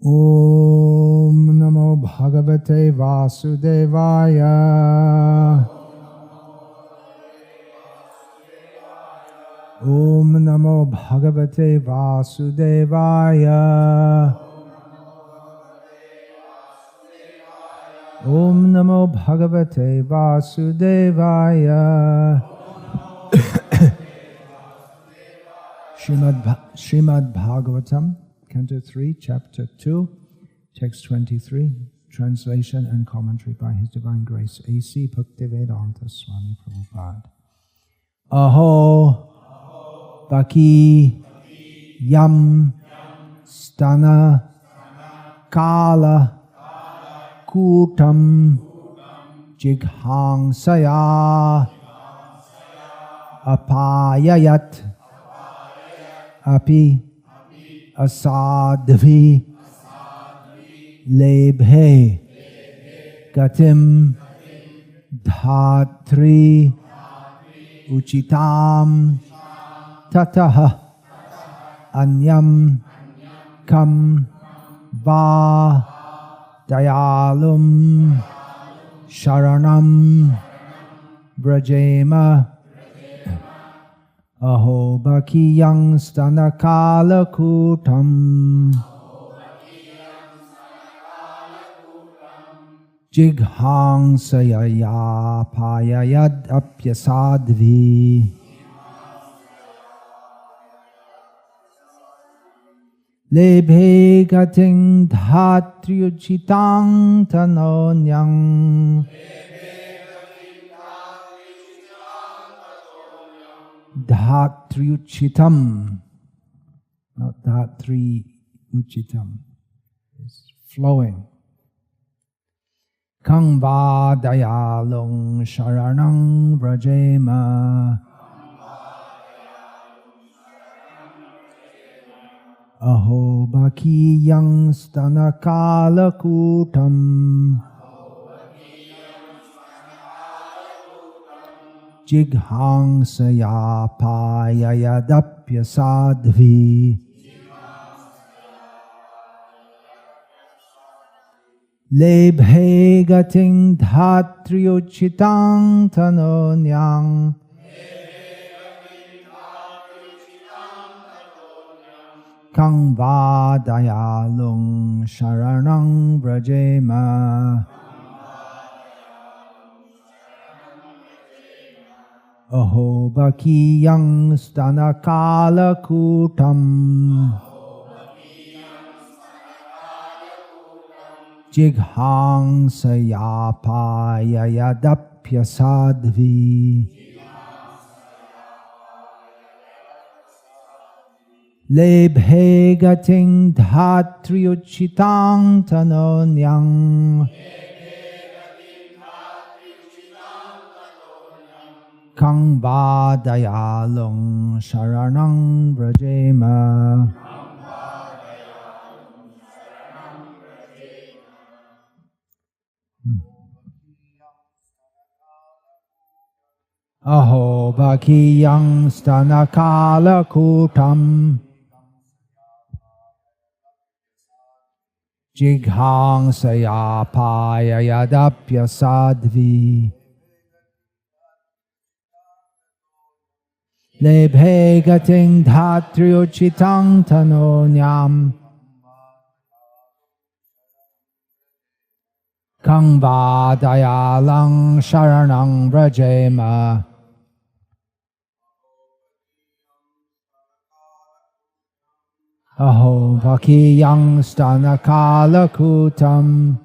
Om Namo Bhagavate Vasudevaya. Om Namo Bhagavate Vasudevaya. Om Namo Bhagavate Vasudevaya. Srimad Bhagavatam, Canto 3, Chapter 2, Text 23, translation and commentary by His Divine Grace A.C. Bhaktivedanta Swami Prabhupada. Aho Bhakti Yam Stana Kala Kutam Jighangsaya Apayayat Api Asadvi Lebhe Gatim Dhatri Uchitam Tataha Anyam Kam Va Dayalum Sharanam Vrajema Aho Bhakiyang Stanakala Kutam Jighangsaya Payayad Apyasadvi Lebhe Gating Dhatriuchitang Tanonyang Dhatriuchitam, not Dhatri Uchitam, it's flowing. Kang va dayalung sharanang vrajema. Aho bhakiyang stanakala kutam. Jighangsaya payayadapyasadvi. Lebhe gating dhatriuchitang tanonyang. Kang va dayalung sharanang vrajema. Aho bhakiyang stanakala kutam. Jighangsaya payayadapyasadvi. Lebhe gating dhatriuchitang tanonyang. Kang va dayalung sharanang vrajema. Aho bhakiyang stanakala kutam. Jighangsaya payayadapyasadvi. Lebhe gating dhatriuchitang tanonyam. Kang va dayalang sharanang vrajema. Aho bhakiyang stanakala kutam.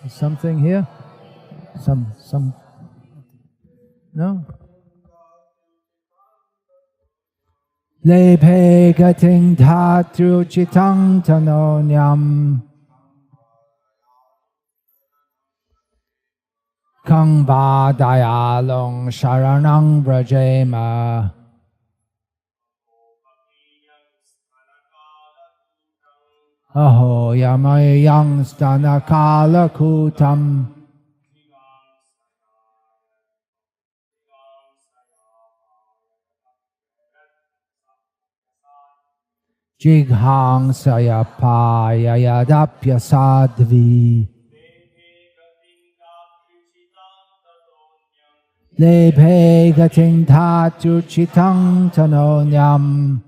Something here? Some, no? Lebhe gating dhatriuchitang tanonyam. Kang va dayalung sharanang vrajema. Aho yamayang stanakala kutam. Jighangsaya payayadapya sadvi Lebhe gating dhatu chitang tanonyam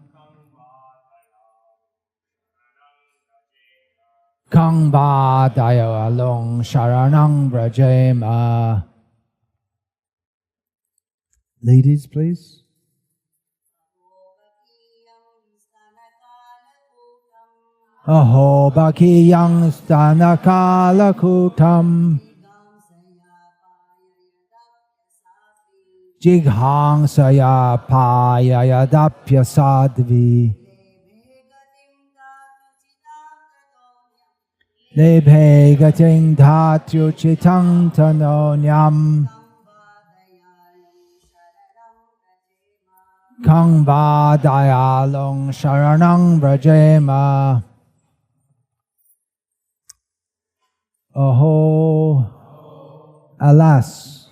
Kang bādaya along sharanang brajema. Ladies, please. Aho bhakiyang stanakala kutam Jighangsaya payayadapya sadvi Lebhe gating dhatu chitang tanonyam Kang vādayalong sharanang brajema. Aho, alas,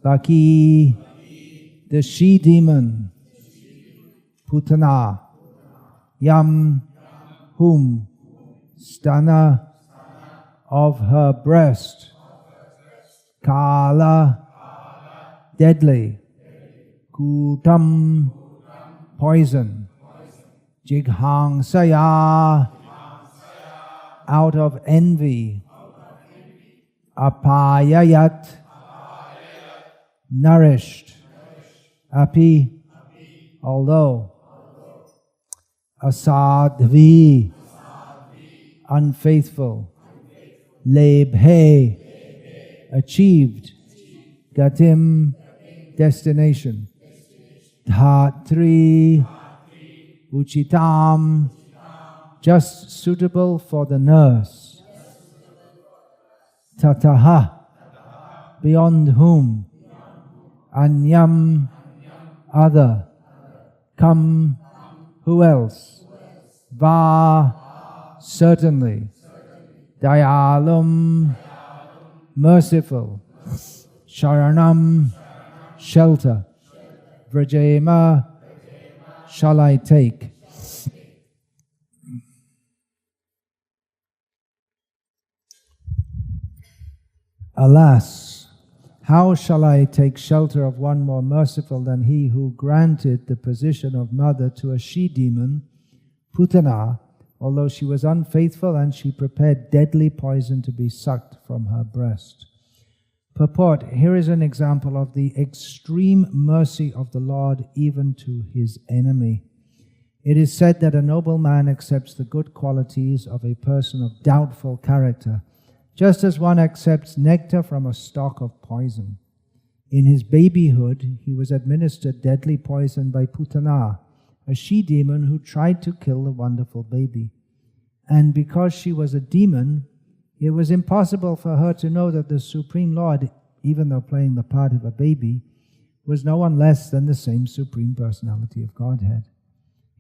Bhakti, the she-demon, Putana, Yam, whom, Stana, of her breast, Kala, deadly, Kutam, poison, Jighangsaya, out of envy, Apayayat, nourished, Api, although, Asadvi, unfaithful, Lebhe, achieved, Gatim, destination, Dhatri, Uchitam, just suitable for the nurse, Tataha, beyond whom, Anyam, other, Kam, who else, Va, certainly, Dayalum, merciful, Sharanam, shelter, Vrajema, shall I take. Alas, how shall I take shelter of one more merciful than he who granted the position of mother to a she-demon, Putana, although she was unfaithful and she prepared deadly poison to be sucked from her breast. Purport, here is an example of the extreme mercy of the Lord even to his enemy. It is said that a noble man accepts the good qualities of a person of doubtful character, just as one accepts nectar from a stalk of poison. In his babyhood, he was administered deadly poison by Putana, a she-demon who tried to kill the wonderful baby. And because she was a demon, it was impossible for her to know that the Supreme Lord, even though playing the part of a baby, was no one less than the same Supreme Personality of Godhead.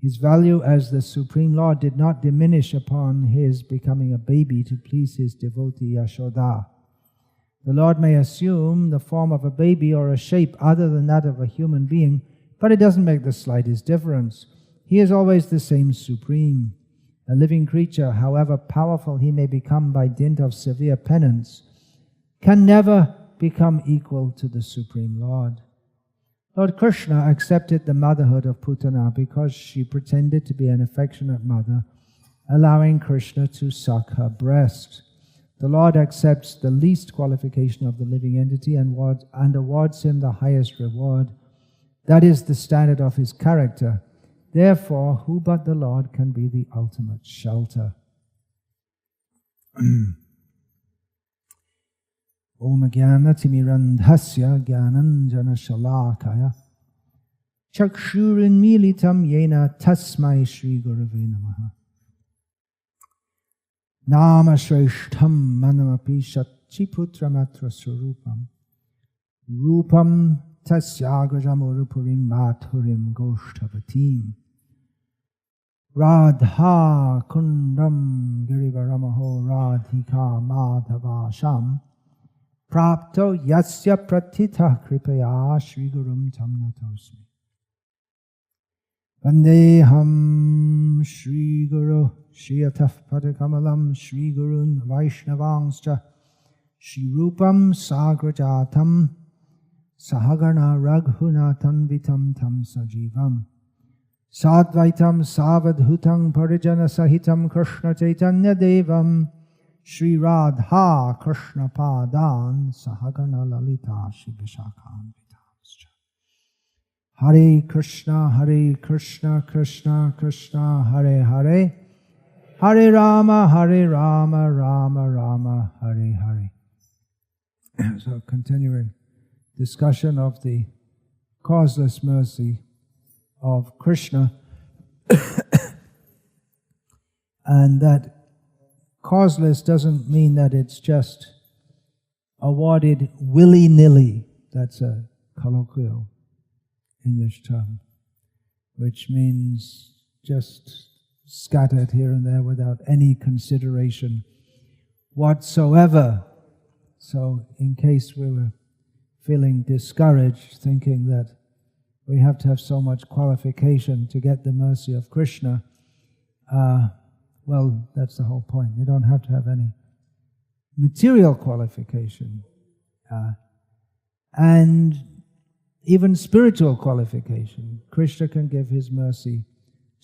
His value as the Supreme Lord did not diminish upon his becoming a baby to please his devotee Yashoda. The Lord may assume the form of a baby or a shape other than that of a human being, but it doesn't make the slightest difference. He is always the same Supreme. A living creature, however powerful he may become by dint of severe penance, can never become equal to the Supreme Lord. Lord Krishna accepted the motherhood of Putana because she pretended to be an affectionate mother, allowing Krishna to suck her breast. The Lord accepts the least qualification of the living entity and awards him the highest reward. That is the standard of his character. Therefore, who but the Lord can be the ultimate shelter? Om Jnana Timirandhasya Jnananjana Shalakaya Chakshurin Militam Yena Tasmai Shri Gurave Namaha Nama Shreshtham Manamapi Shatchiputramatra Surupam Rupam Tasyagrajam Urupurim Mathurim Goshtavatim Radha Kundam Girivaramaho Radhika Madhavasham Prapto Yasya Pratitha Kripaya Shri Gurum Tamnatosmi Vandeham Shri Guru Shiyataf Padakamalam Shri Gurun Vaishnavangscha Shri Rupam Sagrajatam Sahagana Raghunatam Vitam Tam Sajivam Sadvaitam Savadhutam Parijana Sahitam Krishna Chaitanya Devam Shri Radha Krishna Padan Sahagana Lalita Shri Vishakhan Vitamscha. Hare Krishna Krishna Krishna Hare Hare Hare Rama Rama Rama Hare Hare. So continuing discussion of the causeless mercy of Krishna, and that causeless doesn't mean that it's just awarded willy-nilly. That's a colloquial English term, which means just scattered here and there without any consideration whatsoever. So in case we were feeling discouraged, thinking that we have to have so much qualification to get the mercy of Krishna, well, that's the whole point. You don't have to have any material qualification, and even spiritual qualification. Krishna can give his mercy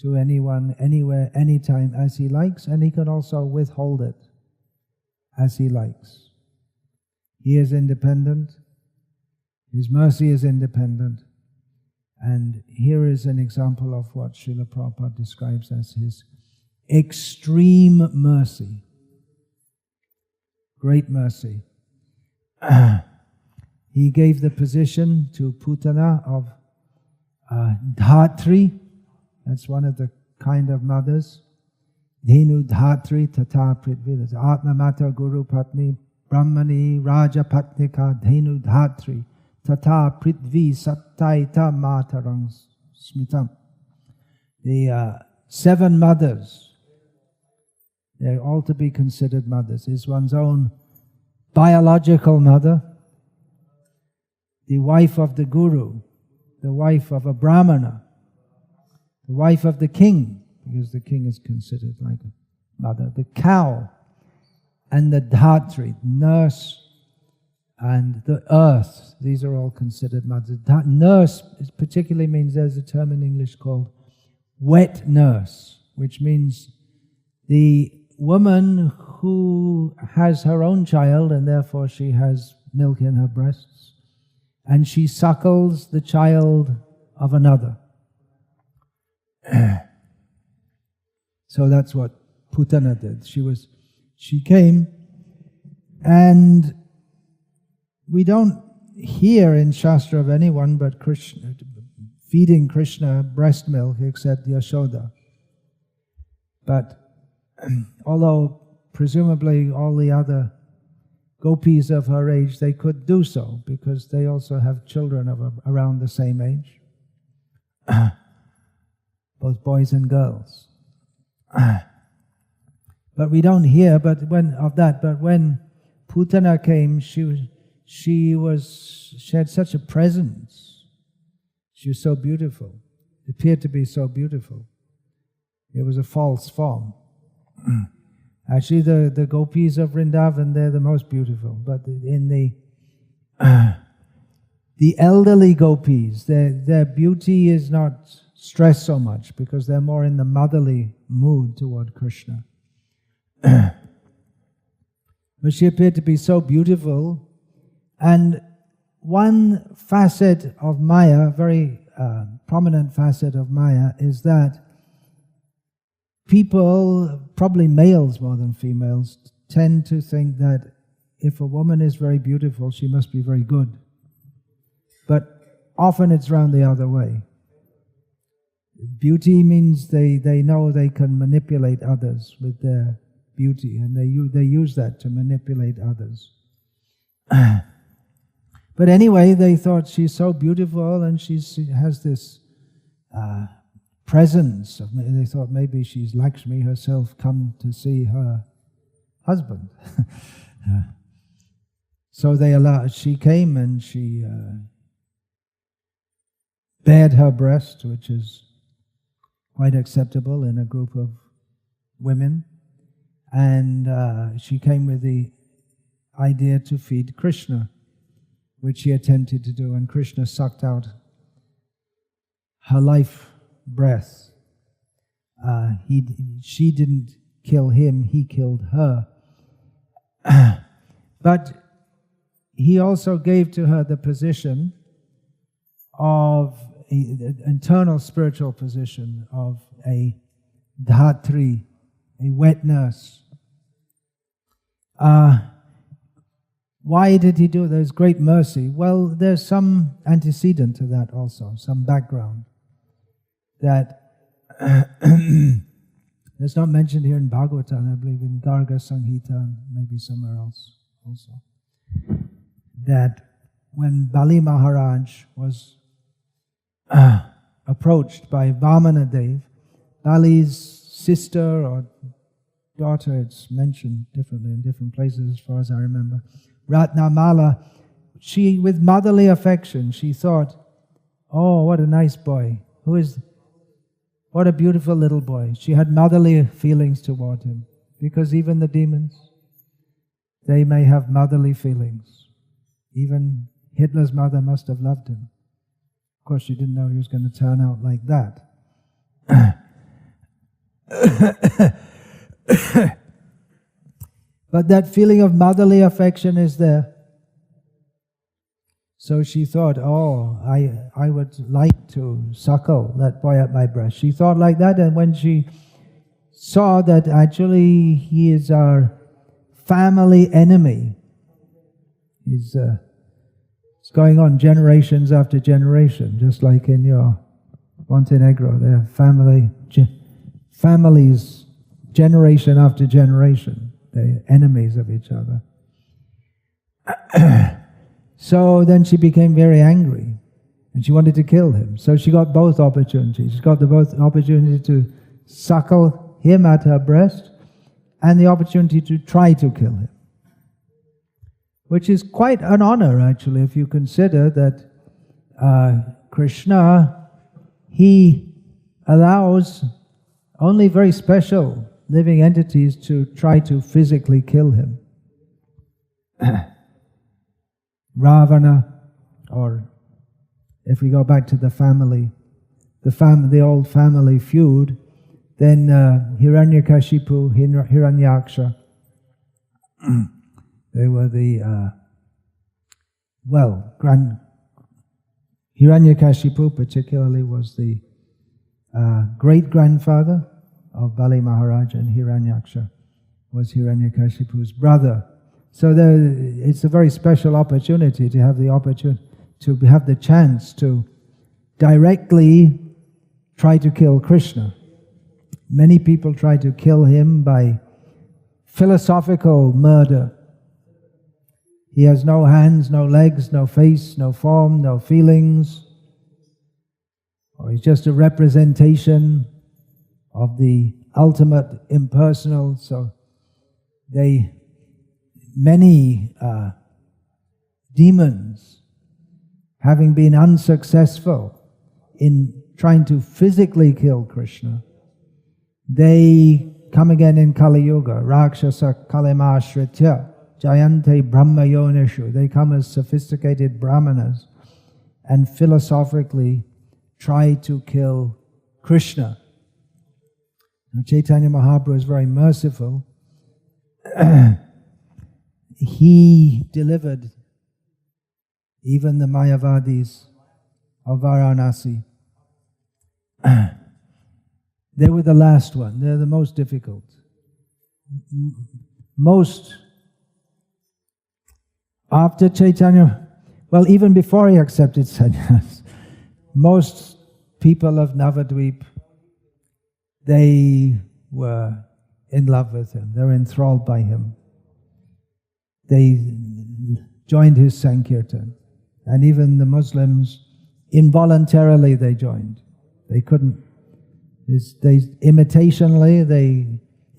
to anyone, anywhere, anytime, as he likes, and he can also withhold it as he likes. He is independent. His mercy is independent. And here is an example of what Srila Prabhupada describes as his extreme mercy. Great mercy. He gave the position to Putana of Dhatri. That's one of the kind of mothers. Dhenu Dhatri Tata Prithvi. That's Atma Mata Guru Patni Brahmani Raja Patnika Dhenu Dhatri Tata Prithvi Sattaita Matarang Smitam. The 7 mothers, they're all to be considered mothers. Is one's own biological mother, the wife of the guru, the wife of a brahmana, the wife of the king, because the king is considered like a mother, the cow, and the dhatri, nurse, and the earth. These are all considered mothers. Nurse particularly means, there's a term in English called wet nurse, which means the woman who has her own child and therefore she has milk in her breasts, and she suckles the child of another. So that's what Putana did. She came, and we don't hear in Shastra of anyone but Krishna feeding Krishna breast milk except Yashoda. But although presumably all the other gopis of her age, they could do so because they also have children of around the same age, both boys and girls. But we don't hear when Putana came, she had such a presence. She was so beautiful. It appeared to be so beautiful. It was a false form. Actually, the gopis of Vrindavan, they're the most beautiful. But in the elderly gopis, their beauty is not stressed so much because they're more in the motherly mood toward Krishna. But she appeared to be so beautiful. And one facet of Maya, very prominent facet of Maya, is that people, probably males more than females, tend to think that if a woman is very beautiful, she must be very good. But often it's round the other way. Beauty means they know they can manipulate others with their beauty, and they use that to manipulate others. But anyway, they thought she's so beautiful and she has this presence. They thought maybe she's Lakshmi herself come to see her husband. So she came and she bared her breast, which is quite acceptable in a group of women. And she came with the idea to feed Krishna, which she attempted to do, and Krishna sucked out her life breath. She didn't kill him, he killed her. But he also gave to her the position of an internal spiritual position of a dhatri, a wet nurse. Why did he do there's great mercy? Well, there's some antecedent to that also, some background that it's not mentioned here in Bhagavatam, I believe in Garga Samhita and maybe somewhere else also. That when Bali Maharaj was approached by Vamanadev, Bali's sister or daughter, it's mentioned differently in different places as far as I remember, Ratnamala, she, with motherly affection, she thought, oh, what a nice boy. What a beautiful little boy. She had motherly feelings toward him, because even the demons, they may have motherly feelings. Even Hitler's mother must have loved him. Of course, she didn't know he was going to turn out like that. But that feeling of motherly affection is there. So she thought, oh, I would like to suckle that boy at my breast. She thought like that, and when she saw that actually he is our family enemy, it's going on generations after generation, just like in your Montenegro, they're families, generation after generation. They're enemies of each other. So then she became very angry, and she wanted to kill him. So she got both opportunities. She got both opportunity to suckle him at her breast, and the opportunity to try to kill him. Which is quite an honor, actually, if you consider that Krishna, he allows only very special living entities to try to physically kill him. Ravana, or if we go back to the old family feud, then Hiranyakashipu, Hiranyaksha, they were the, Hiranyakashipu particularly was the great-grandfather of Bali Maharaj, and Hiranyaksha was Hiranyakashipu's brother. So it's a very special opportunity to have the chance to directly try to kill Krishna. Many people try to kill him by philosophical murder. He has no hands, no legs, no face, no form, no feelings. Or he's just a representation of the ultimate impersonal. So many demons, having been unsuccessful in trying to physically kill Krishna, they come again in Kali Yuga, Rakshasa Kalimashritya, Jayante Brahma Yonishu. They come as sophisticated brahmanas and philosophically try to kill Krishna. Now, Chaitanya Mahaprabhu is very merciful. He delivered even the Mayavadis of Varanasi. They were the last one. They're the most difficult. After Chaitanya, well, even before he accepted sannyas, most people of Navadvip, they were in love with him. They were enthralled by him. They joined his Sankirtan. And even the Muslims, involuntarily they joined. They couldn't.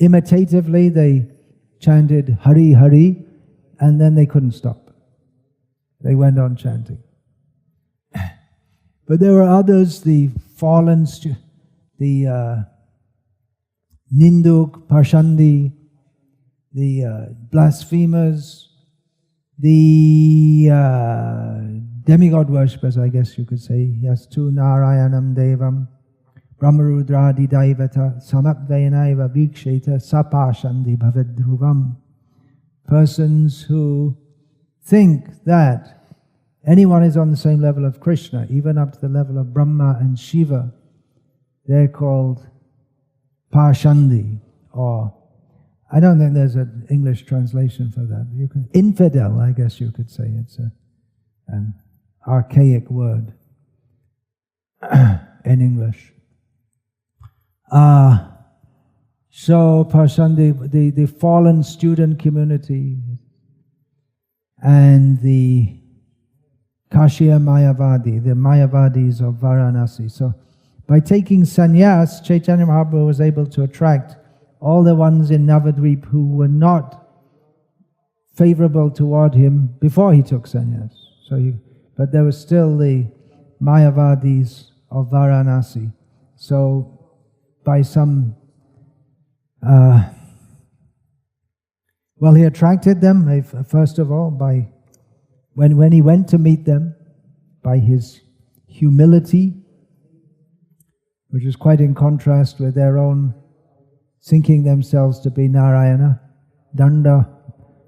Imitatively, they chanted Hari Hari, and then they couldn't stop. They went on chanting. But there were others, the fallen the Ninduk, Parshandi, the blasphemers, the demigod worshippers, I guess you could say. Yes, tu Narayanam Devam, Brahmarudradi Daivata, Samakvayanaiva Viksheta, Sapashandi Bhavedruvam. Persons who think that anyone is on the same level of Krishna, even up to the level of Brahma and Shiva, they're called Parshandi, or I don't think there's an English translation for that. Infidel, I guess you could say. It's an archaic word in English. So Parshandi, the fallen student community, and the Kashya Mayavadi, the Mayavadis of Varanasi. So by taking sannyas, Chaitanya Mahaprabhu was able to attract all the ones in Navadvip who were not favorable toward him before he took sannyas. But there was still the Mayavadis of Varanasi. So by some, he attracted them, first of all, by when he went to meet them, by his humility, which is quite in contrast with their own thinking themselves to be Narayana. Danda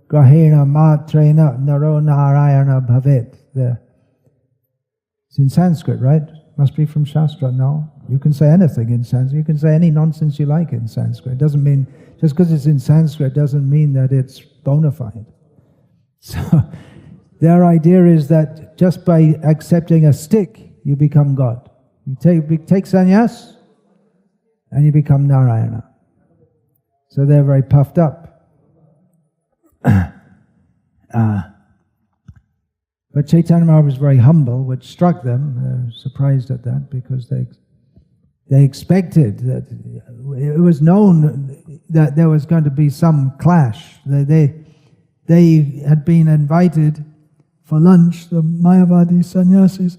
grahena matrena naro Narayana bhavet. It's in Sanskrit, right? Must be from Shastra. No, you can say anything in Sanskrit. You can say any nonsense you like in Sanskrit. It doesn't mean, just because it's in Sanskrit doesn't mean that it's bona fide. So their idea is that just by accepting a stick, you become God. You take sannyas, and you become Narayana. So they're very puffed up. But Chaitanya Mahaprabhu was very humble, which struck them. They're surprised at that, because they expected that it was known that there was going to be some clash. They had been invited for lunch, the Mayavadi sannyasis,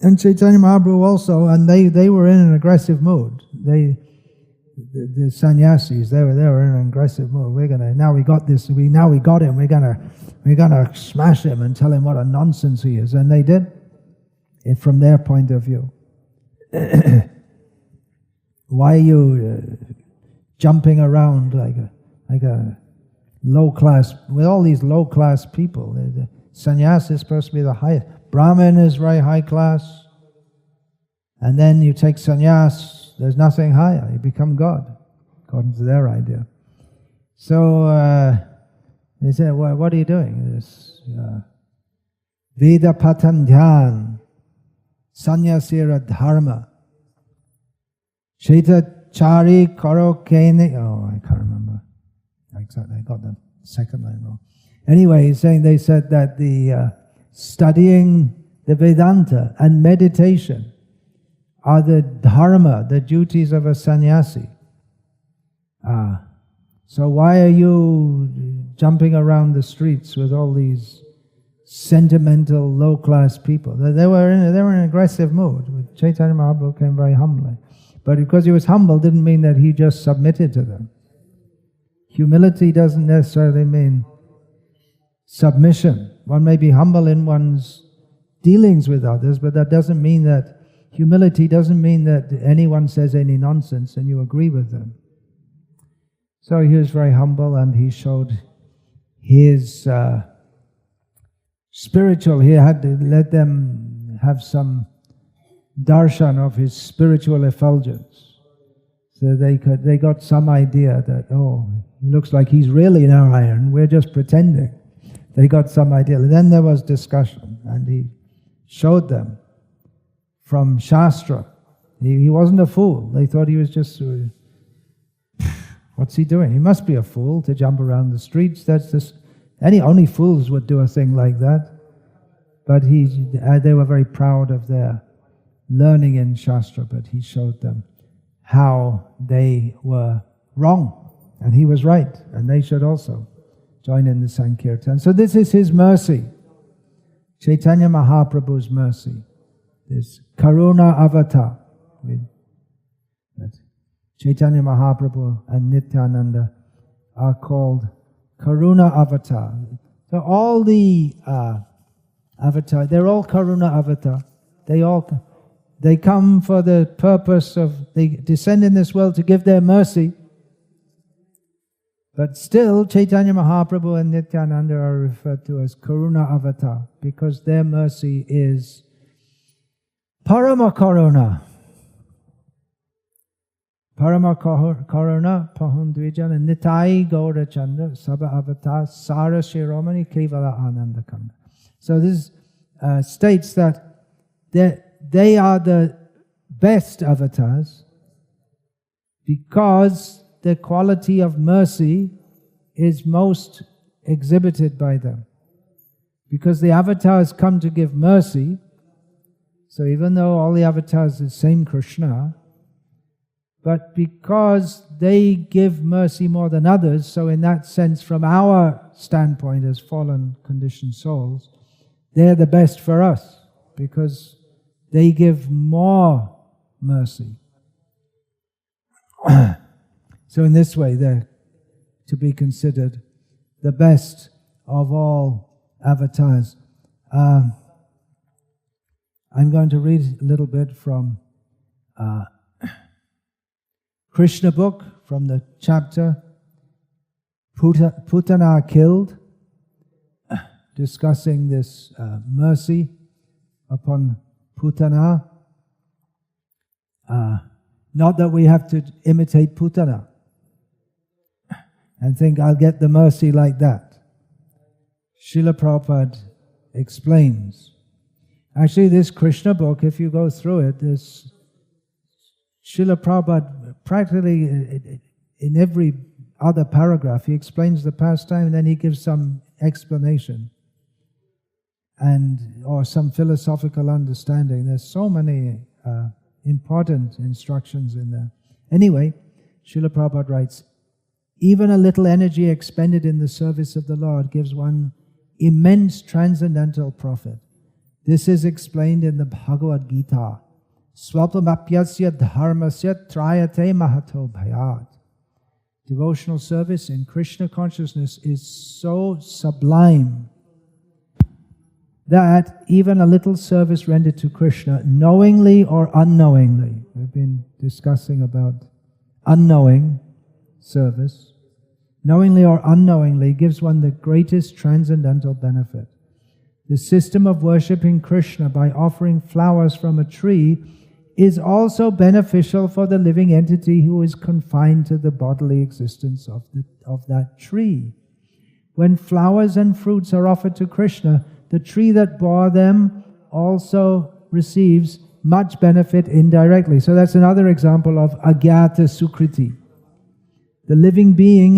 and Chaitanya Mahaprabhu also, and they were in an aggressive mood. The sannyasis, they were in an aggressive mood. Now we got him. We're gonna smash him and tell him what a nonsense he is. And they did, from their point of view. Why are you jumping around like a low class, with all these low class people? The sannyas is supposed to be the highest. Brahmin is very high class. And then you take sannyas, there's nothing higher. You become God, according to their idea. So they said, well, what are you doing? This Veda Patan Dhyan, Sanyasira Dharma, Shaita Chari Karo Kene. Oh, I can't remember. Exactly, I got the second line wrong. Anyway, they said that the studying the Vedanta and meditation are the dharma, the duties of a sannyasi. So why are you jumping around the streets with all these sentimental, low-class people? They were in an aggressive mood. Chaitanya Mahaprabhu came very humbly. But because he was humble didn't mean that he just submitted to them. Humility doesn't necessarily mean submission. One may be humble in one's dealings with others, but that doesn't mean that humility doesn't mean that anyone says any nonsense and you agree with them. So he was very humble, and he showed his spiritual, he had to let them have some darshan of his spiritual effulgence. So they got some idea that, oh, he looks like he's really Narayan, we're just pretending. They got some idea. And then there was discussion, and he showed them from Shastra. He wasn't a fool. They thought he was just, what's he doing? He must be a fool to jump around the streets. Only fools would do a thing like that. But they were very proud of their learning in Shastra, but he showed them how they were wrong, and he was right, and they should also join in the Sankirtan. So this is his mercy, Chaitanya Mahaprabhu's mercy, this Karuna Avatar. Chaitanya Mahaprabhu and Nityananda are called Karuna Avatar. So all the avatar, they're all Karuna Avatar. They come for the purpose of, they descend in this world to give their mercy. But still, Chaitanya Mahaprabhu and Nityananda are referred to as Karuna Avatar because their mercy is Parama Karuna. Parama Karuna Pahundvijana Nitai Gaura Chandra Sabha Avatar Sara Shiromani Kevala Ananda Kanda. So this states that they are the best avatars because the quality of mercy is most exhibited by them. Because the avatars come to give mercy, so even though all the avatars are the same Krishna, but because they give mercy more than others, so in that sense, from our standpoint as fallen conditioned souls, they're the best for us because they give more mercy. So in this way, they're to be considered the best of all avatars. I'm going to read a little bit from Krishna book, from the chapter Putana killed, discussing this mercy upon Putana. Not that we have to imitate Putana and think I'll get the mercy like that. Srila Prabhupada explains. Actually, this Krishna book, if you go through it, there's Srila Prabhupada practically in every other paragraph, he explains the pastime and then he gives some explanation or some philosophical understanding. There's so many important instructions in there. Anyway, Srila Prabhupada writes, even a little energy expended in the service of the Lord gives one immense transcendental profit. This is explained in the Bhagavad Gita. Swalpamapyasya dharmasya trayate mahato bhayat. Devotional service in Krishna consciousness is so sublime that even a little service rendered to Krishna, knowingly or unknowingly, we've been discussing about unknowing service, knowingly or unknowingly gives one the greatest transcendental benefit. The system of worshipping Krishna by offering flowers from a tree is also beneficial for the living entity who is confined to the bodily existence of that tree. When flowers and fruits are offered to Krishna, the tree that bore them also receives much benefit indirectly. So that's another example of agyata sukriti. The living being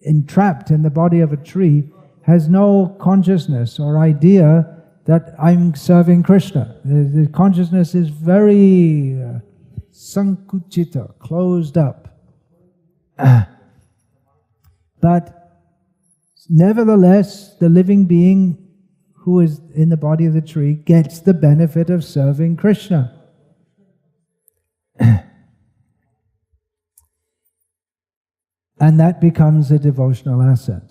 entrapped in the body of a tree has no consciousness or idea that I'm serving Krishna. The consciousness is very sankuchita, closed up. But nevertheless, the living being who is in the body of the tree gets the benefit of serving Krishna. And that becomes a devotional asset.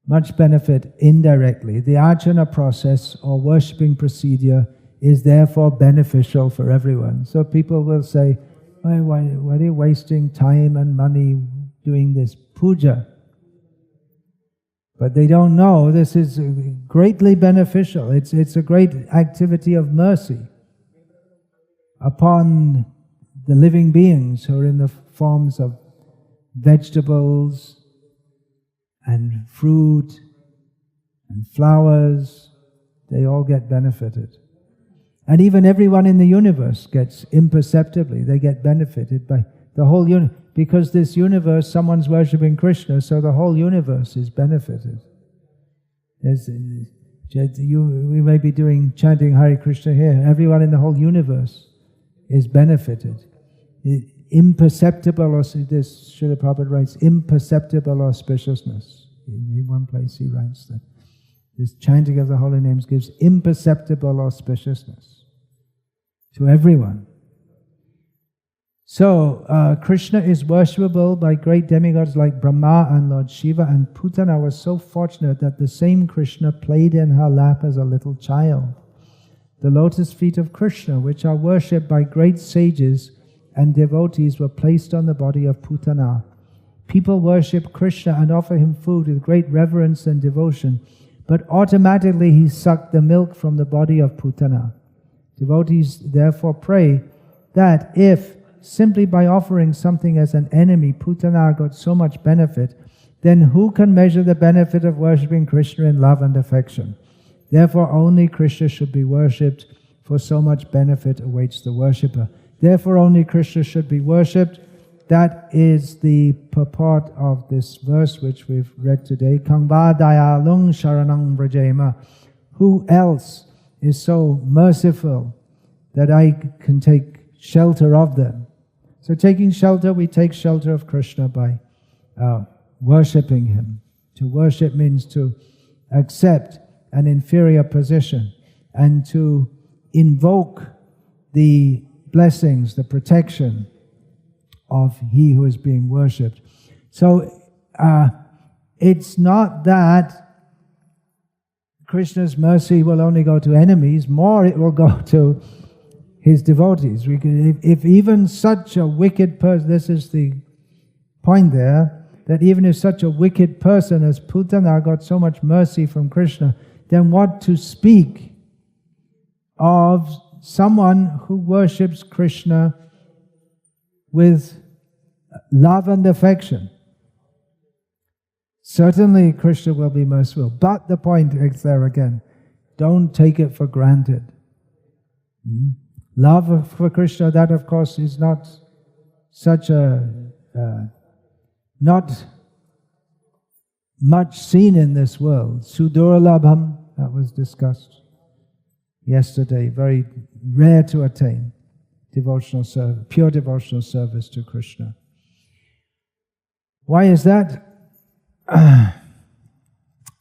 Much benefit indirectly. The archana process or worshipping procedure is therefore beneficial for everyone. So people will say, why are you wasting time and money doing this puja? But they don't know this is greatly beneficial. It's a great activity of mercy upon the living beings who are in the forms of vegetables and fruit and flowers. They all get benefited. And even everyone in the universe gets imperceptibly, they get benefited by the whole universe. Because this universe, someone's worshipping Krishna, so the whole universe is benefited. We may be chanting Hare Krishna here. Everyone in the whole universe is benefited. Imperceptible, this Srila Prabhupada writes, imperceptible auspiciousness. In one place he writes that this chanting of the holy names gives imperceptible auspiciousness to everyone. So, Krishna is worshipable by great demigods like Brahma and Lord Shiva, and Putana was so fortunate that the same Krishna played in her lap as a little child. The lotus feet of Krishna, which are worshipped by great sages and devotees, were placed on the body of Putana. People worship Krishna and offer him food with great reverence and devotion, but automatically he sucked the milk from the body of Putana. Devotees therefore pray that if simply by offering something as an enemy, Putana got so much benefit, then who can measure the benefit of worshipping Krishna in love and affection? Therefore only Krishna should be worshipped, for so much benefit awaits the worshipper. Therefore only Krishna should be worshipped. That is the purport of this verse which we've read today. Kangba dayalung sharanang brajema. Who else is so merciful that I can take shelter of them? So taking shelter, we take shelter of Krishna by worshipping him. To worship means to accept an inferior position and to invoke the blessings, the protection of he who is being worshipped. So it's not that Krishna's mercy will only go to enemies, more it will go to his devotees. If even such a wicked person, this is the point there, that even if such a wicked person as Putana got so much mercy from Krishna, then what to speak of someone who worships Krishna with love and affection? Certainly Krishna will be merciful, but the point is there again, don't take it for granted. Love for Krishna, that of course is not such not much seen in this world. Sudurlabham, that was discussed yesterday, very rare to attain. Devotional service, pure devotional service to Krishna. Why is that?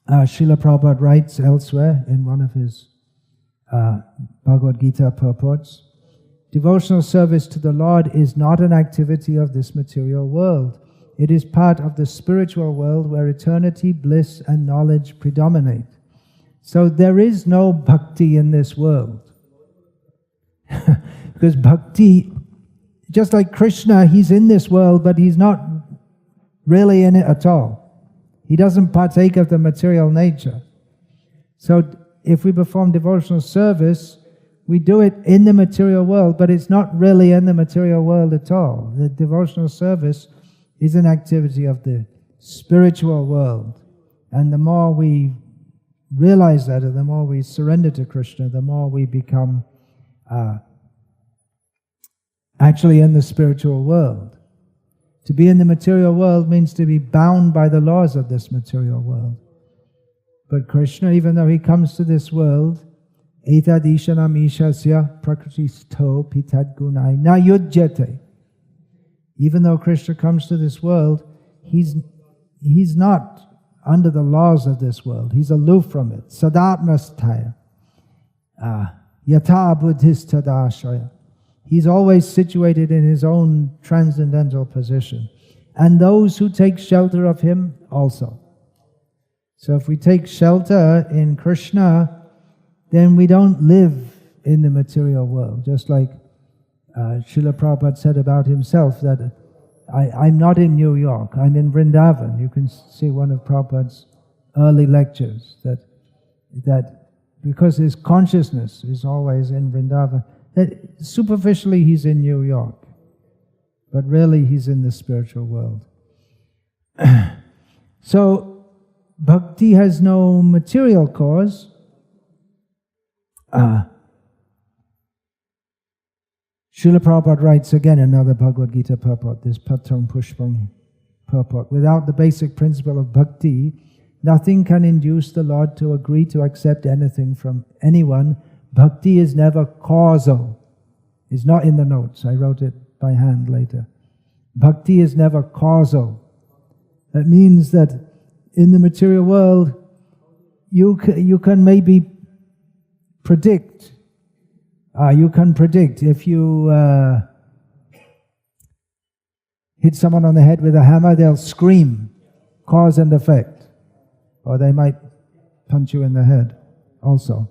Srila Prabhupada writes elsewhere in one of his Bhagavad Gita purports, devotional service to the Lord is not an activity of this material world. It is part of the spiritual world where eternity, bliss, and knowledge predominate. So there is no bhakti in this world. Because bhakti, just like Krishna, he's in this world, but he's not really in it at all. He doesn't partake of the material nature. So if we perform devotional service, we do it in the material world, but it's not really in the material world at all. The devotional service is an activity of the spiritual world. And the more we realize that, and the more we surrender to Krishna, the more we become actually in the spiritual world. To be in the material world means to be bound by the laws of this material world. But Krishna, even though he comes to this world, etadishanam ishasya prakritisto pitad gunai na yujyate. Even though Krishna comes to this world, he's not under the laws of this world. He's aloof from it. Sadatmastaya. Yata buddhistadashaya. He's always situated in his own transcendental position. And those who take shelter of him also. So if we take shelter in Krishna, then we don't live in the material world. Just like Srila Prabhupada said about himself, that I'm not in New York, I'm in Vrindavan. You can see one of Prabhupada's early lectures, that because his consciousness is always in Vrindavan, that superficially he's in New York, but really he's in the spiritual world. So, bhakti has no material cause. Srila Prabhupada writes again another Bhagavad Gita purport, this Patram Pushpam purport. Without the basic principle of bhakti, nothing can induce the Lord to agree to accept anything from anyone. Bhakti is never causal. It's not in the notes. I wrote it by hand later. Bhakti is never causal. That means that in the material world, you can maybe predict. You can predict if you hit someone on the head with a hammer, they'll scream, cause and effect. Or they might punch you in the head also.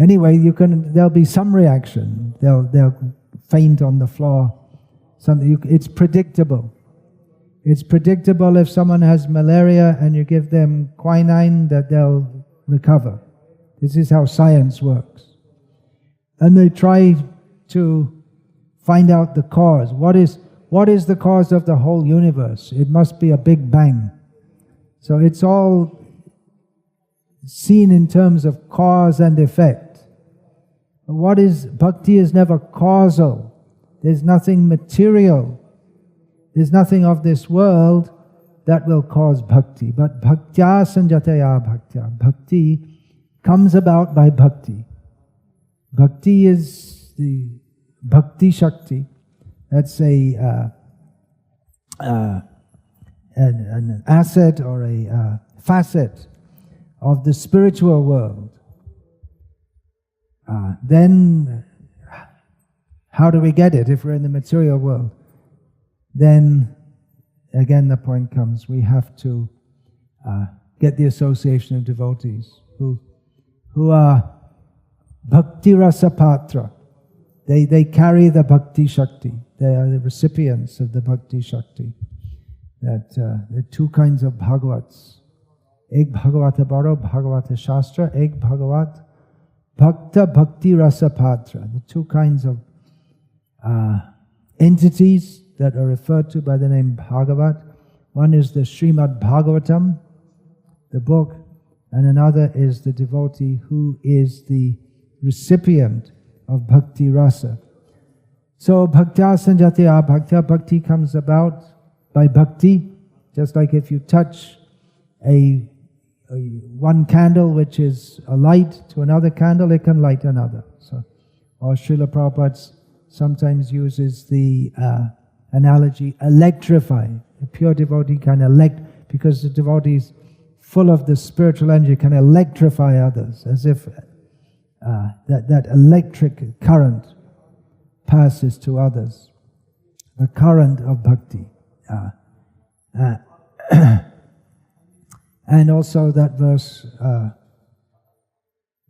Anyway, there'll be some reaction. They'll faint on the floor. It's predictable. It's predictable if someone has malaria and you give them quinine that they'll recover. This is how science works. And they try to find out the cause. What is the cause of the whole universe? It must be a big bang. So it's all seen in terms of cause and effect. Bhakti is never causal. There's nothing material. There's nothing of this world that will cause bhakti. But bhaktya sanjataya bhaktya. Bhakti comes about by bhakti. Bhakti is the bhakti shakti. That's an asset or a facet of the spiritual world. Then, how do we get it if we're in the material world? Then, again the point comes, we have to get the association of devotees who are bhakti rasa patra. They carry the bhakti shakti. They are the recipients of the bhakti shakti. There are two kinds of bhagavats. Ek bhagavata baro, bhagavata shastra. Ek bhagavat bhakta bhakti rasa patra. The two kinds of entities that are referred to by the name Bhagavat. One is the Srimad Bhagavatam, the book, and another is the devotee who is the recipient of bhakti rasa. So bhaktya sanjatya bhaktya, bhakti comes about by bhakti, just like if you touch a one candle which is a light to another candle, it can light another. So, or Srila Prabhupada sometimes uses the analogy electrify. A pure devotee can because the devotee is full of the spiritual energy, can electrify others, as if that electric current passes to others. The current of bhakti. And also that verse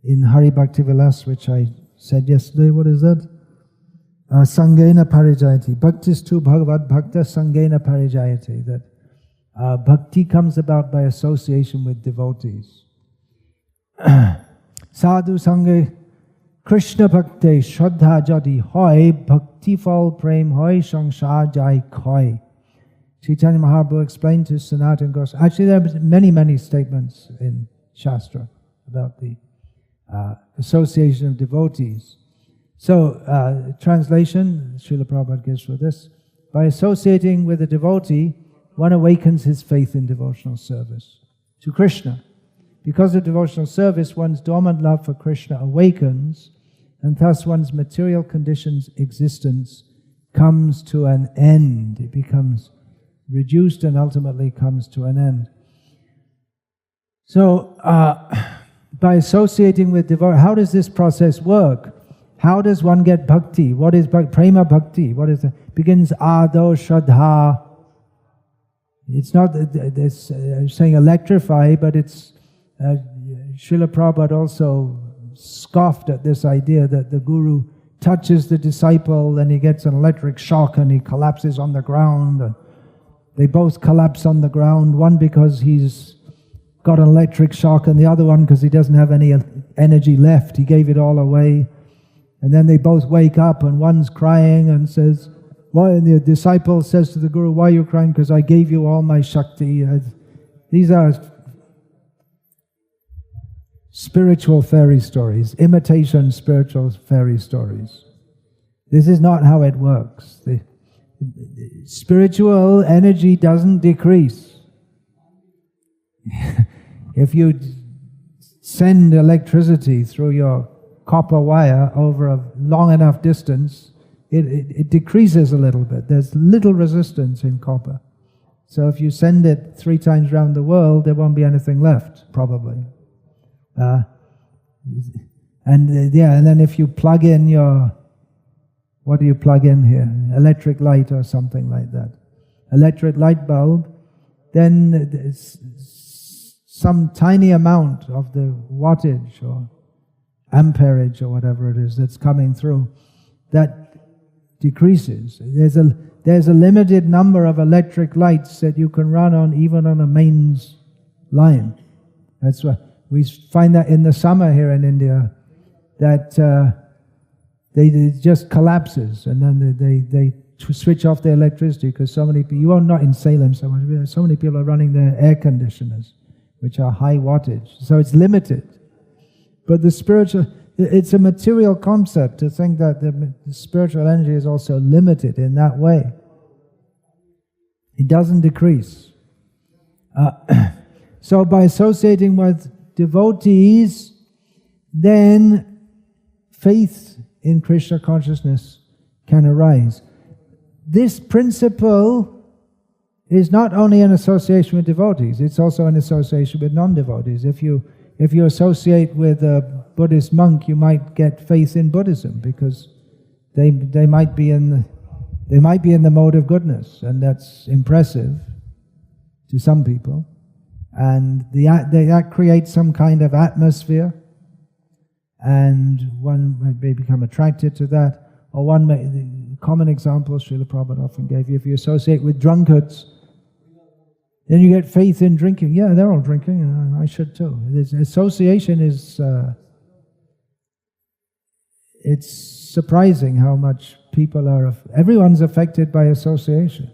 in Hari Bhakti Vilas, which I said yesterday, what is that? Sangena parijayati. Bhaktistu bhagavad bhakta sangena parijayati. That bhakti comes about by association with devotees. Sadhu sange Krishna bhakte shraddha jadi hoy bhakti fal prem hoy sangsar jai khoi. Chaitanya Mahaprabhu explained to Sanatana Goswami. Actually, there are many statements in Shastra about the association of devotees. So, translation, Srila Prabhupada gives for this: by associating with a devotee, one awakens his faith in devotional service to Krishna. Because of devotional service, one's dormant love for Krishna awakens, and thus one's material conditions existence comes to an end. It becomes reduced and ultimately comes to an end. So, by associating with devotee, how does this process work? How does one get bhakti? What is bhakti? Prema bhakti. What is it? Begins ado shraddha. It's not this saying electrify, but it's Srila Prabhupada also scoffed at this idea that the guru touches the disciple and he gets an electric shock and he collapses on the ground. And they both collapse on the ground, one because he's got an electric shock and the other one because he doesn't have any energy left. He gave it all away. And then they both wake up and one's crying and says, why? And the disciple says to the guru, why are you crying? Because I gave you all my shakti. These are spiritual fairy stories, imitation spiritual fairy stories. This is not how it works. The spiritual energy doesn't decrease. If you send electricity through your copper wire over a long enough distance, it decreases a little bit. There's little resistance in copper. So if you send it 3 times around the world, there won't be anything left, probably. And then if you plug in what do you plug in here? Electric light or something like that. electric light bulb, then some tiny amount of the wattage or amperage or whatever it is that's coming through, that decreases. There's a limited number of electric lights that you can run on, even on a mains line. That's why we find that in the summer here in India, that it just collapses, and then they switch off the electricity because so many people, you are not in Salem so much, so many people are running their air conditioners, which are high wattage. So it's limited. But the spiritual, it's a material concept to think that the spiritual energy is also limited in that way. It doesn't decrease. So by associating with devotees, then faith in Krishna consciousness can arise. This principle is not only an association with devotees, it's also an association with non-devotees. If you associate with a Buddhist monk, you might get faith in Buddhism because they might be in the mode of goodness, and that's impressive to some people. And that creates some kind of atmosphere, and one may become attracted to that. Or the common example Srila Prabhupada often gave you, if you associate with drunkards, then you get faith in drinking. Yeah, they're all drinking, I should too. Association is, it's surprising how much people everyone's affected by association.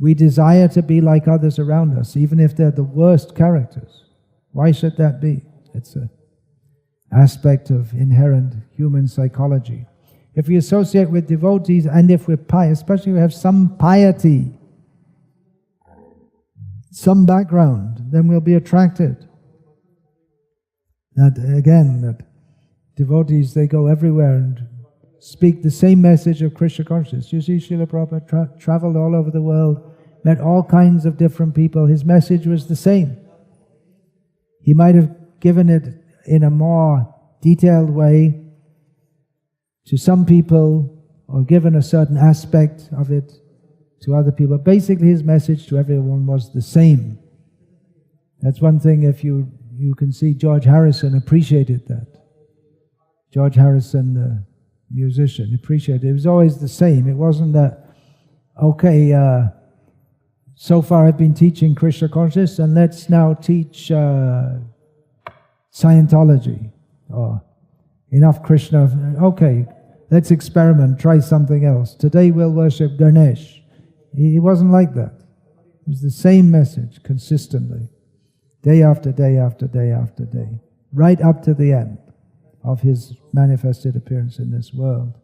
We desire to be like others around us, even if they're the worst characters. Why should that be? It's an aspect of inherent human psychology. If we associate with devotees, and if we're pious, especially if we have some piety, some background, then we'll be attracted. That devotees, they go everywhere and speak the same message of Krishna consciousness. You see, Srila Prabhupada traveled all over the world, met all kinds of different people. His message was the same. He might have given it in a more detailed way to some people, or given a certain aspect of it to other people. Basically, his message to everyone was the same. That's one thing, if you can see George Harrison appreciated that. George Harrison, the musician, appreciated it. It was always the same. It wasn't that, okay, so far I've been teaching Krishna consciousness, and let's now teach Scientology, or enough Krishna, okay, let's experiment, try something else. Today we'll worship Ganesh. He wasn't like that. It was the same message consistently, day after day after day after day, right up to the end of his manifested appearance in this world.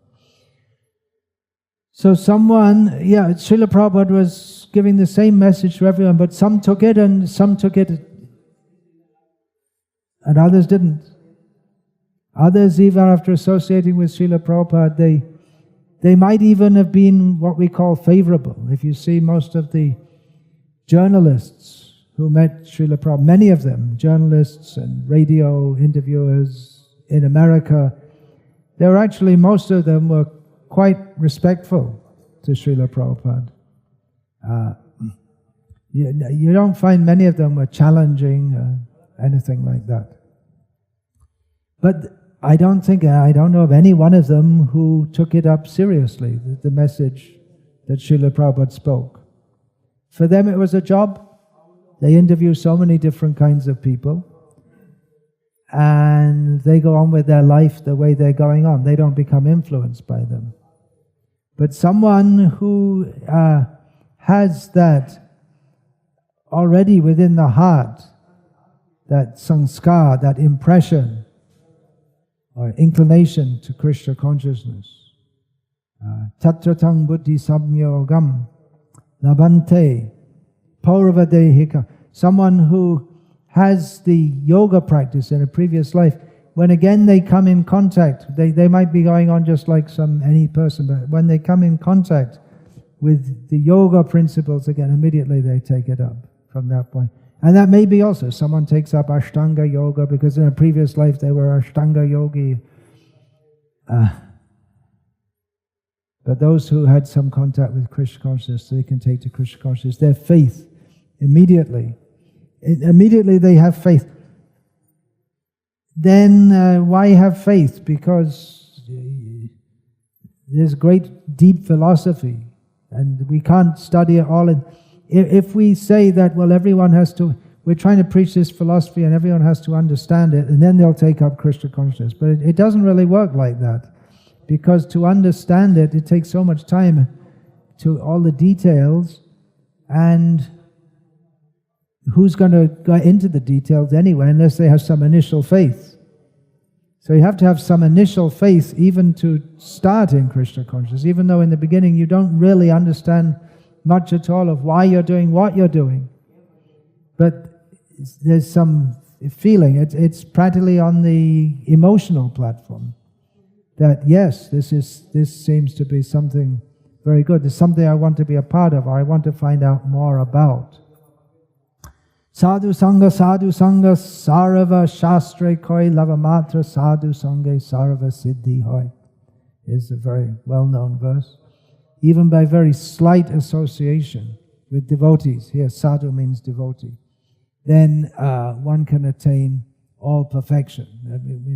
So Srila Prabhupada was giving the same message to everyone, but some took it and others didn't. Others, even after associating with Srila Prabhupada, they might even have been what we call favorable. If you see most of the journalists who met Srila Prabhupada, many of them, journalists and radio interviewers in America, most of them were quite respectful to Srila Prabhupada. You don't find many of them were challenging anything like that. But I don't know of any one of them who took it up seriously, the message that Srila Prabhupada spoke. For them it was a job. They interview so many different kinds of people, and they go on with their life the way they're going on. They don't become influenced by them. But someone who has that already within the heart, that sanskar, that impression, or inclination to Krishna consciousness. Tatratang buddhi samyogam labante paurvadehika. Someone who has the yoga practice in a previous life, when again they come in contact, they might be going on just like any person, but when they come in contact with the yoga principles again, immediately they take it up from that point. And that may be also, someone takes up Ashtanga Yoga because in a previous life they were Ashtanga Yogi. But But those who had some contact with Krishna consciousness, they can take to Krishna consciousness. Their faith, immediately they have faith. Then why have faith? Because there's great deep philosophy, and we can't study it all. If we say that, well, everyone has to, we're trying to preach this philosophy and everyone has to understand it, and then they'll take up Krishna consciousness. But it doesn't really work like that, because to understand it, it takes so much time to all the details, and who's going to go into the details anyway unless they have some initial faith? So you have to have some initial faith even to start in Krishna consciousness, even though in the beginning you don't really understand much at all of why you're doing what you're doing. But there's some feeling, it's practically on the emotional platform, that yes, this seems to be something very good. It's something I want to be a part of, or I want to find out more about. Sadhu Sangha, Sarava Shastre Koi Lavamatra Sadhu Sangha Sarava Siddhi Hoy is a very well-known verse. Even by very slight association with devotees, here sadhu means devotee, then one can attain all perfection.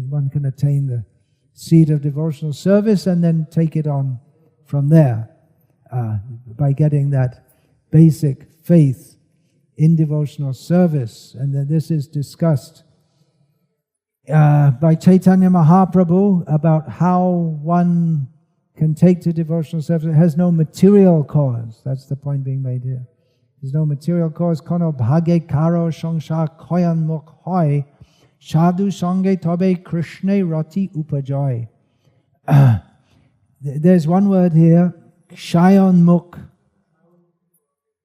One can attain the seed of devotional service and then take it on from there by getting that basic faith in devotional service. And then this is discussed by Chaitanya Mahaprabhu about how one can take to devotional service. It has no material cause. That's the point being made here. There's no material cause. Kono bhage karo shongsha koyan muk hoy sadhu sange tobe krishne rati upajoy. There's one word here, shayon muk,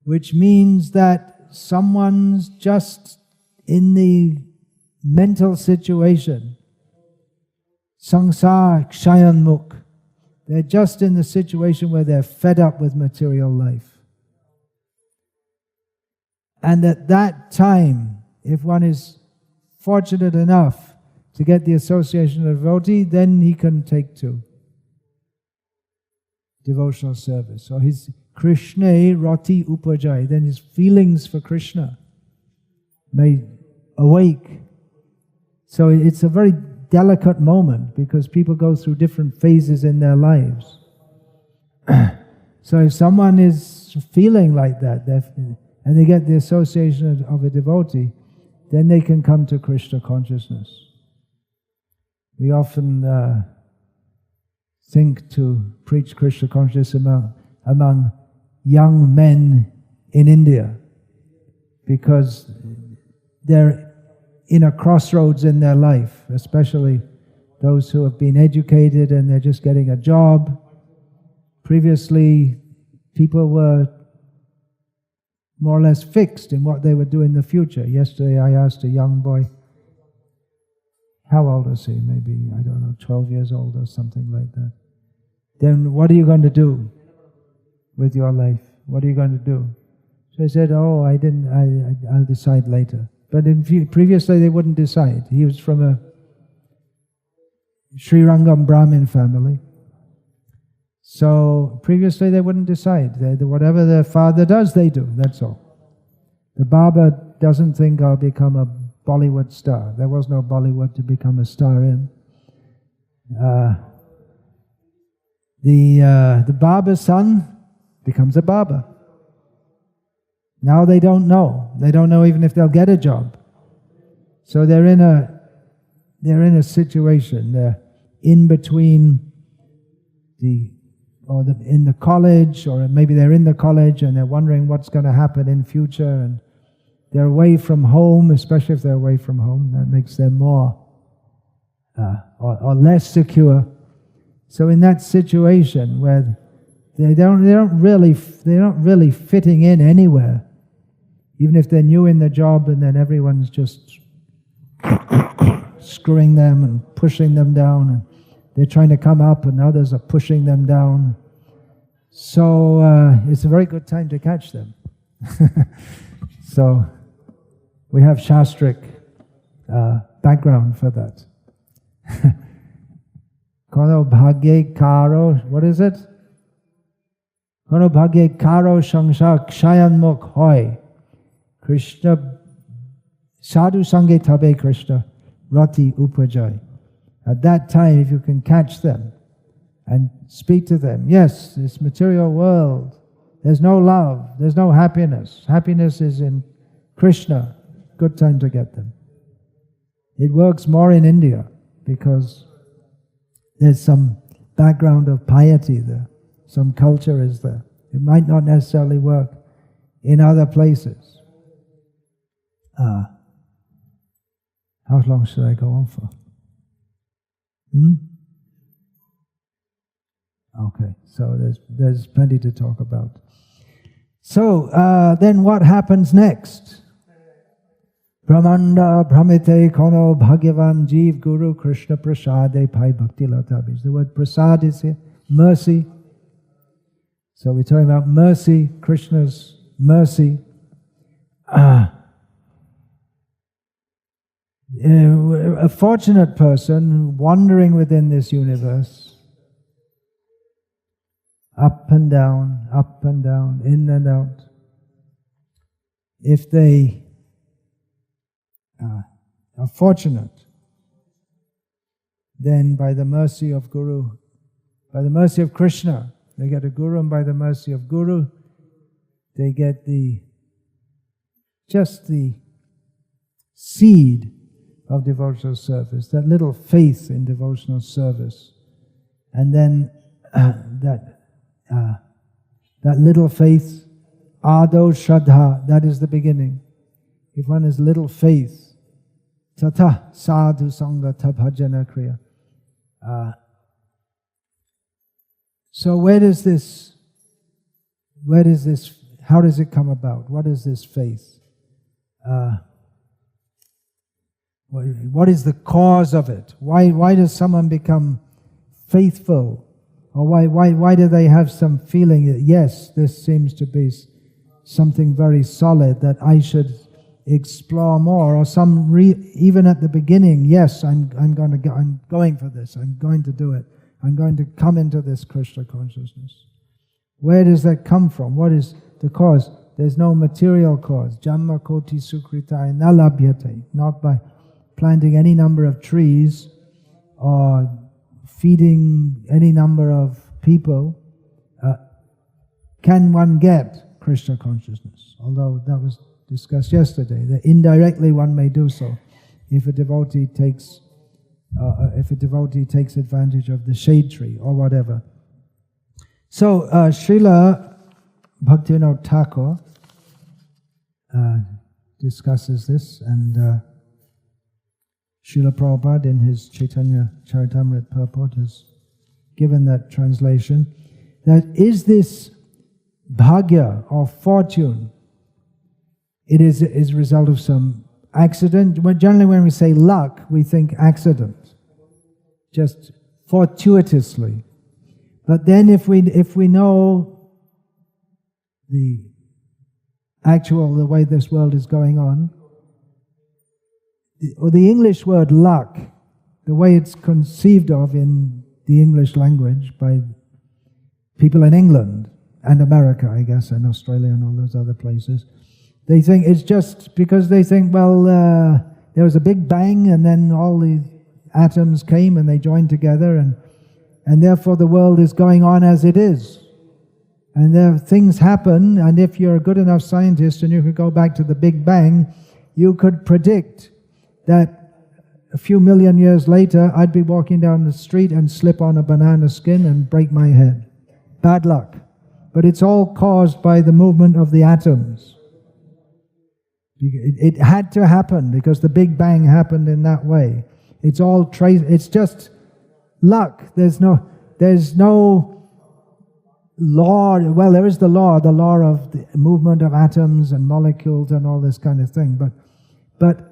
which means that someone's just in the mental situation. Sangsar shayan muk. They're just in the situation where they're fed up with material life. And at that time, if one is fortunate enough to get the association of devotee, then he can take to devotional service. So his Krishna rati upajay, then his feelings for Krishna may awake. So it's a very delicate moment, because people go through different phases in their lives. So if someone is feeling like that, and they get the association of a devotee, then they can come to Krishna consciousness. We often think to preach Krishna consciousness among young men in India, because they're in a crossroads in their life, especially those who have been educated and they're just getting a job. Previously, people were more or less fixed in what they would do in the future. Yesterday I asked a young boy, how old is he? Maybe, I don't know, 12 years old or something like that. Then what are you going to do with your life? What are you going to do? So he said, I'll decide later. But previously they wouldn't decide. He was from a Sri Rangam Brahmin family. So previously they wouldn't decide. Whatever their father does, they do. That's all. The Baba doesn't think I'll become a Bollywood star. There was no Bollywood to become a star in. The Baba's son becomes a Baba. Now they don't know. They don't know even if they'll get a job. So they're in a situation. They're in between in the college, or maybe they're in the college and they're wondering what's going to happen in future, and they're away from home, especially if they're away from home. That makes them more or less secure. So in that situation where they're not really fitting in anywhere, even if they're new in the job, and then everyone's just screwing them and pushing them down, and they're trying to come up and others are pushing them down. So it's a very good time to catch them. So we have Shastric background for that. Kono bhagye karo, what is it? Kono bhagye karo sangsar kshayanmukh hoy. Krishna sadhu sange tabe Krishna rati upajay. At that time, if you can catch them and speak to them, yes, this material world, there's no love, there's no happiness. Happiness is in Krishna. Good time to get them. It works more in India because there's some background of piety there. Some culture is there. It might not necessarily work in other places. How long should I go on for? Okay, so there's plenty to talk about. So then what happens next? Brahmanda Brahmite Kono Bhagavan Jeev Guru Krishna Prasade Pai Bhakti Latabis. The word prasad is here, mercy. So we're talking about mercy, Krishna's mercy. A fortunate person wandering within this universe, up and down, in and out. If they are fortunate, then by the mercy of Guru, by the mercy of Krishna, they get a Guru, and by the mercy of Guru, they get just the seed of devotional service, that little faith in devotional service. And then that little faith, ado shraddha, that is the beginning. If one has little faith, tata sadhu sangha tabhajana kriya. So how does it come about? What is this faith? What is the cause of it? Why does someone become faithful? Or why do they have some feeling that, yes, this seems to be something very solid that I should explore more? Or even at the beginning, yes, I'm going for this. I'm going to do it. I'm going to come into this Krishna consciousness. Where does that come from? What is the cause? There's no material cause. Jamma koti sukritai na labhyate. Not by planting any number of trees or feeding any number of people can one get Krishna consciousness. Although that was discussed yesterday, that indirectly one may do so if a devotee takes advantage of the shade tree or whatever. So Srila Bhaktivinoda Thakur discusses this, and Srila Prabhupada in his Chaitanya Charitamrita purport has given that translation. That is this bhagya or fortune. It is a result of some accident. Generally when we say luck, we think accident, just fortuitously. But then if we know the way this world is going on, or the English word luck, the way it's conceived of in the English language by people in England and America, I guess, and Australia and all those other places, they think it's just because they think, well, there was a big bang and then all the atoms came and they joined together and therefore the world is going on as it is. And there things happen, and if you're a good enough scientist and you could go back to the Big Bang, you could predict that a few million years later I'd be walking down the street and slip on a banana skin and break my head. Bad luck. But it's all caused by the movement of the atoms. It had to happen because the Big Bang happened in that way. It's all it's just luck. There's no law. Well, there is the law of the movement of atoms and molecules and all this kind of thing. But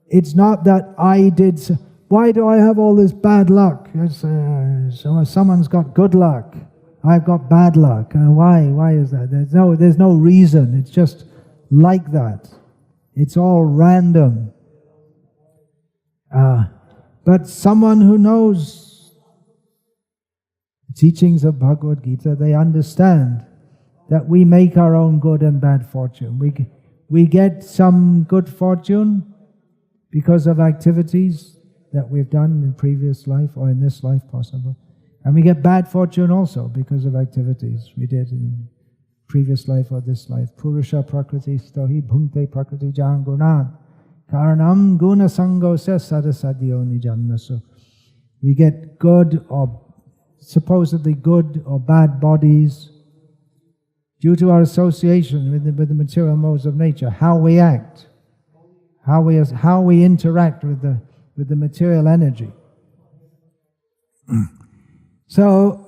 it's not that I did. Why do I have all this bad luck? So someone's got good luck. I've got bad luck. Why is that? There's no reason. It's just like that. It's all random. But someone who knows the teachings of Bhagavad Gita, they understand that we make our own good and bad fortune. We get some good fortune because of activities that we've done in previous life or in this life possibly. And we get bad fortune also because of activities we did in previous life or this life. Purusha prakriti stohi bhunte prakriti jangunan karanam guna sangosya sadasadyo nijannasu. We get good or supposedly good or bad bodies due to our association with the material modes of nature, how we act, how we interact with the material energy. So,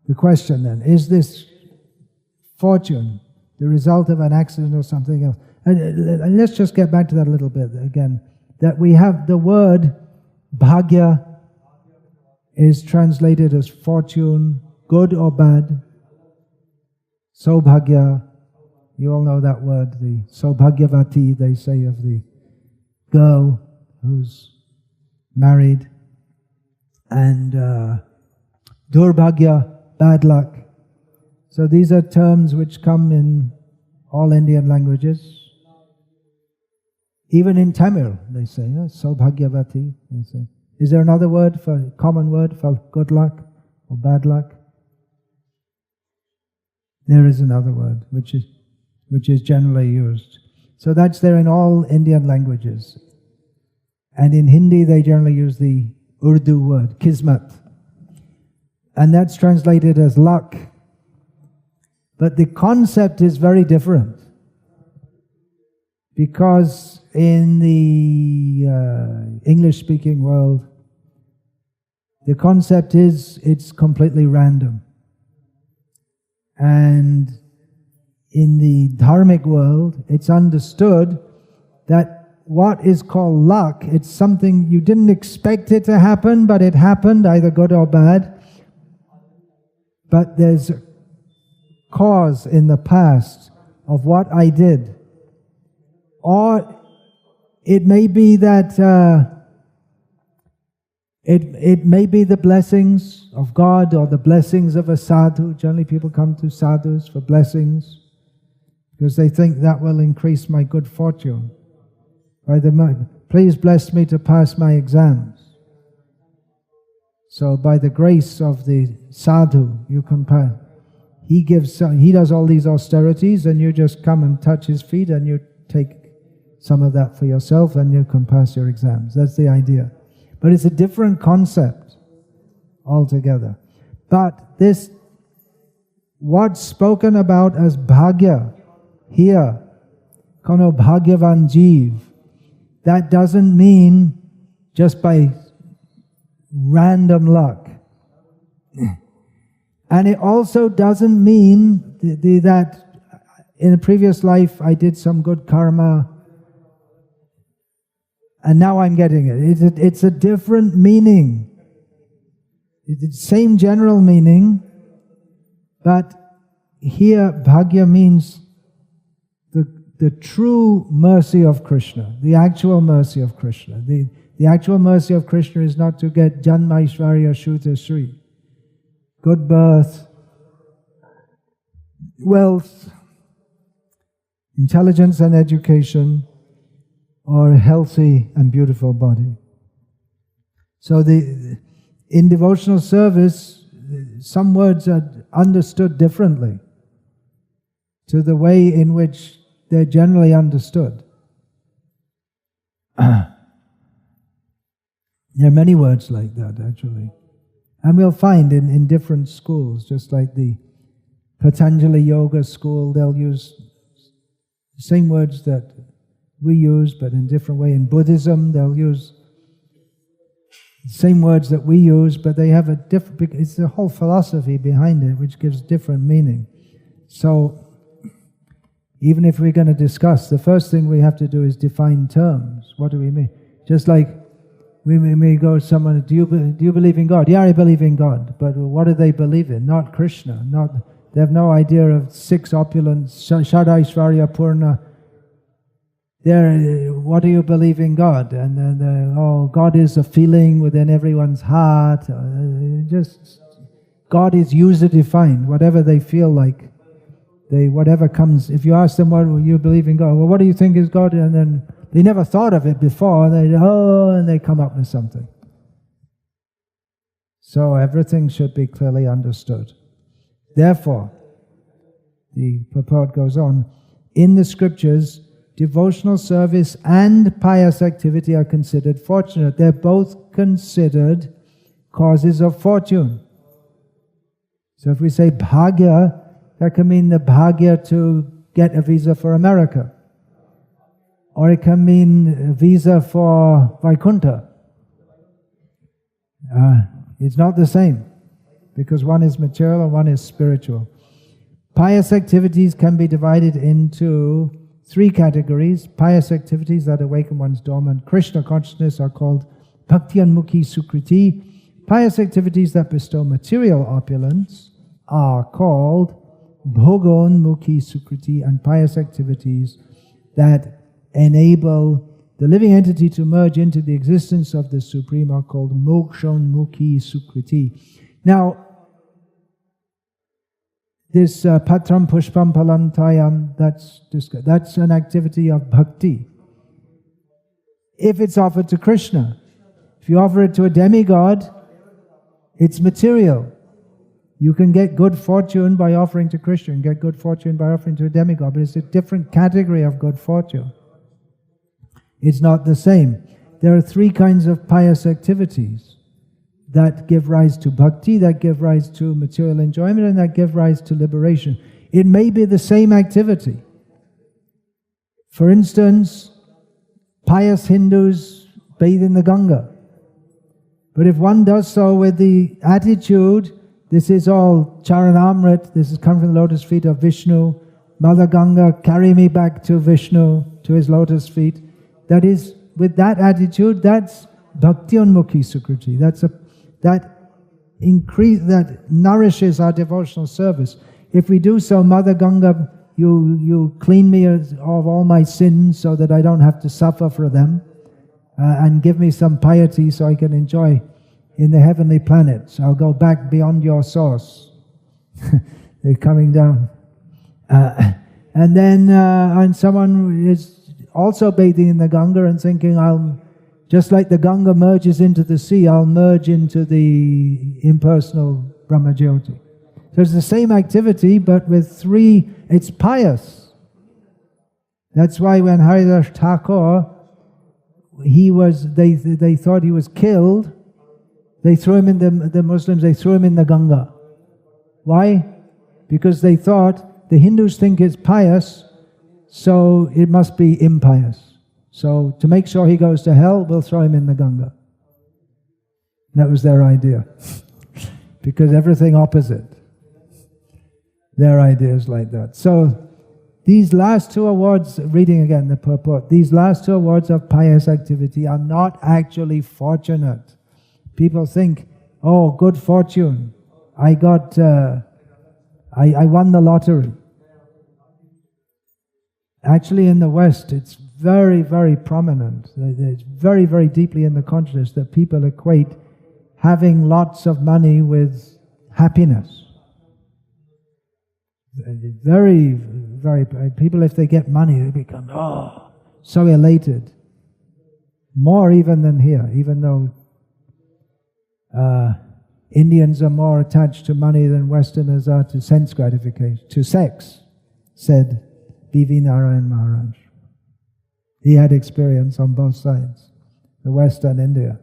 the question then, is this fortune the result of an accident or something else? And let's just get back to that a little bit again. That we have the word bhagya is translated as fortune, good or bad. Saubhagya, you all know that word, the Saubhagyavati, they say of the girl who's married. And Durbhagya, bad luck. So these are terms which come in all Indian languages. Even in Tamil, they say, Saubhagyavati, they say. Is there another word common word for good luck or bad luck? There is another word which is generally used. So that's there in all Indian languages. And in Hindi they generally use the Urdu word, kismat. And that's translated as luck. But the concept is very different. Because in the English-speaking world, the concept is it's completely random. And in the dharmic world, it's understood that what is called luck, it's something you didn't expect it to happen, but it happened, either good or bad. But there's a cause in the past of what I did. Or it may be that it may be the blessings of God or the blessings of a sadhu. Generally people come to sadhus for blessings because they think that will increase my good fortune. Please bless me to pass my exams. So by the grace of the sadhu, you can pass. He does all these austerities and you just come and touch his feet and you take some of that for yourself and you can pass your exams. That's the idea. But it's a different concept altogether. But what's spoken about as bhagya here, kono bhagyavan jeev, that doesn't mean just by random luck. And it also doesn't mean that in a previous life I did some good karma and now I'm getting it. It's a different meaning. It's the same general meaning, but here bhagya means the true mercy of Krishna, the actual mercy of Krishna. The actual mercy of Krishna is not to get Janma Aishwarya Shuta Sri, good birth, wealth, intelligence and education, or a healthy and beautiful body. So in devotional service, some words are understood differently to the way in which they're generally understood. There are many words like that, actually. And we'll find in different schools, just like the Patanjali Yoga school, they'll use the same words that we use, but in a different way. In Buddhism, they'll use the same words that we use, but they have a different, it's the whole philosophy behind it, which gives different meaning. So, even if we're going to discuss, the first thing we have to do is define terms. What do we mean? Just like we may go to someone, do you believe in God? Yeah, I believe in God. But what do they believe in? Not Krishna. They have no idea of six opulence, Shadaishvarya Purna. What do you believe in God? And God is a feeling within everyone's heart. God is user-defined, whatever they feel like. Whatever comes, if you ask them, what do you believe in God? Well, what do you think is God? And then they never thought of it before, and they come up with something. So everything should be clearly understood. Therefore, the purport goes on, in the scriptures, devotional service and pious activity are considered fortunate. They're both considered causes of fortune. So if we say bhagya, that can mean the bhagya to get a visa for America. Or it can mean a visa for Vaikuntha. It's not the same, because one is material and one is spiritual. Pious activities can be divided into three categories. Pious activities that awaken one's dormant Krishna consciousness are called Bhakti Mukhi Sukriti. Pious activities that bestow material opulence are called Bhogon Mukhi Sukriti, and pious activities that enable the living entity to merge into the existence of the Supreme are called Mokshon Mukhi Sukriti. Now, this Patram Pushpam Palantayam, that's an activity of bhakti. If it's offered to Krishna, if you offer it to a demigod, it's material. You can get good fortune by offering to Krishna, and get good fortune by offering to a demigod, but it's a different category of good fortune. It's not the same. There are three kinds of pious activities that give rise to bhakti, that give rise to material enjoyment, and that give rise to liberation. It may be the same activity. For instance, pious Hindus bathe in the Ganga. But if one does so with the attitude, this is all Charanamrit, this is come from the lotus feet of Vishnu, Mother Ganga, carry me back to Vishnu, to his lotus feet. That is, with that attitude, that's Bhakti Unmukhi Sukriti. That nourishes our devotional service. If we do so, Mother Ganga, you clean me of all my sins so that I don't have to suffer for them, and give me some piety so I can enjoy in the heavenly planets. I'll go back beyond your source. They're coming down. And then and someone is also bathing in the Ganga and thinking, just like the Ganga merges into the sea, I'll merge into the impersonal Brahmajyoti. So it's the same activity, but with three, it's pious. That's why when Haridas Thakur, they thought he was killed, they threw him in the Muslims, they threw him in the Ganga. Why? Because they thought the Hindus think it's pious, so it must be impious. So to make sure he goes to hell, we'll throw him in the Ganga. That was their idea. Because everything opposite. Their ideas like that. So these last two awards, reading again the purport, these last two awards of pious activity are not actually fortunate. People think, oh, good fortune. I won the lottery. Actually, in the West, it's very, very prominent. It's very, very deeply in the consciousness that people equate having lots of money with happiness. Very, very, people, if they get money, they become, so elated. More even than here, even though Indians are more attached to money than Westerners are to sense gratification, to sex, said B.V. Narayan Maharaj. He had experience on both sides, the West and India.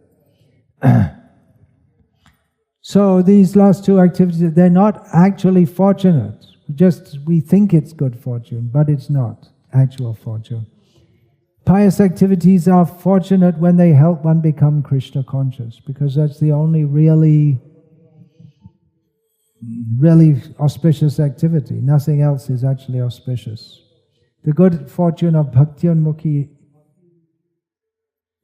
So these last two activities, they're not actually fortunate. We think it's good fortune, but it's not actual fortune. Pious activities are fortunate when they help one become Krishna conscious, because that's the only really auspicious activity. Nothing else is actually auspicious. The good fortune of Bhakti Unmukhi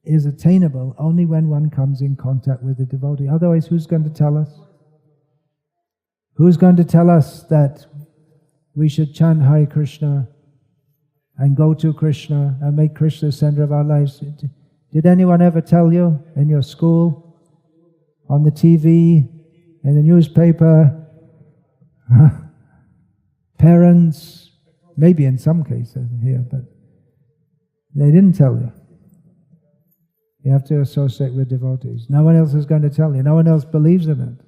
is attainable only when one comes in contact with the devotee. Otherwise, who's going to tell us? Who's going to tell us that we should chant Hare Krishna and go to Krishna and make Krishna the center of our lives? Did anyone ever tell you in your school, on the TV, in the newspaper, parents, maybe in some cases here, but they didn't tell you. You have to associate with devotees. No one else is going to tell you. No one else believes in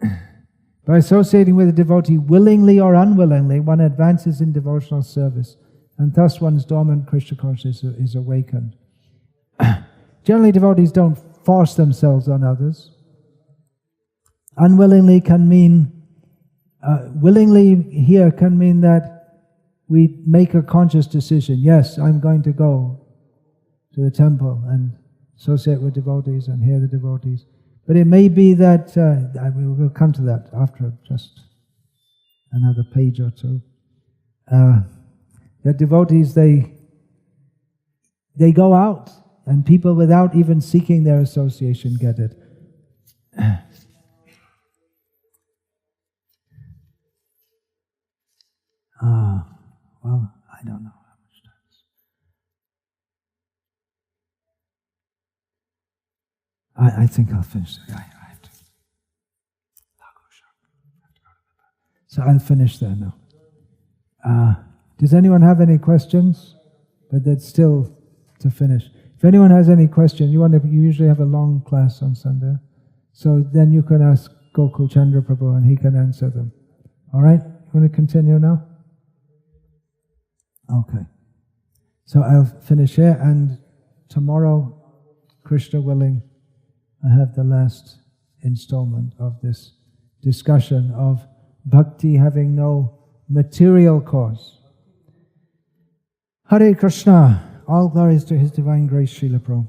it. By associating with a devotee willingly or unwillingly, one advances in devotional service, and thus one's dormant Krishna consciousness is awakened. Generally, devotees don't force themselves on others. Unwillingly can mean, willingly here can mean that we make a conscious decision. Yes, I'm going to go to the temple and associate with devotees and hear the devotees. But it may be that, we'll come to that after just another page or two, that devotees, they go out, and people without even seeking their association get it. Well, I don't know how much time is. I think I'll finish. I have to. So I'll finish there now. Does anyone have any questions? But that's still to finish. If anyone has any question, you usually have a long class on Sunday, so then you can ask Gokul Chandra Prabhu and he can answer them. All right? You want to continue now? Okay. So I'll finish here, and tomorrow, Krishna willing, I have the last installment of this discussion of bhakti having no material cause. Hare Krishna. All glories to His Divine Grace, Srila Prabhupada.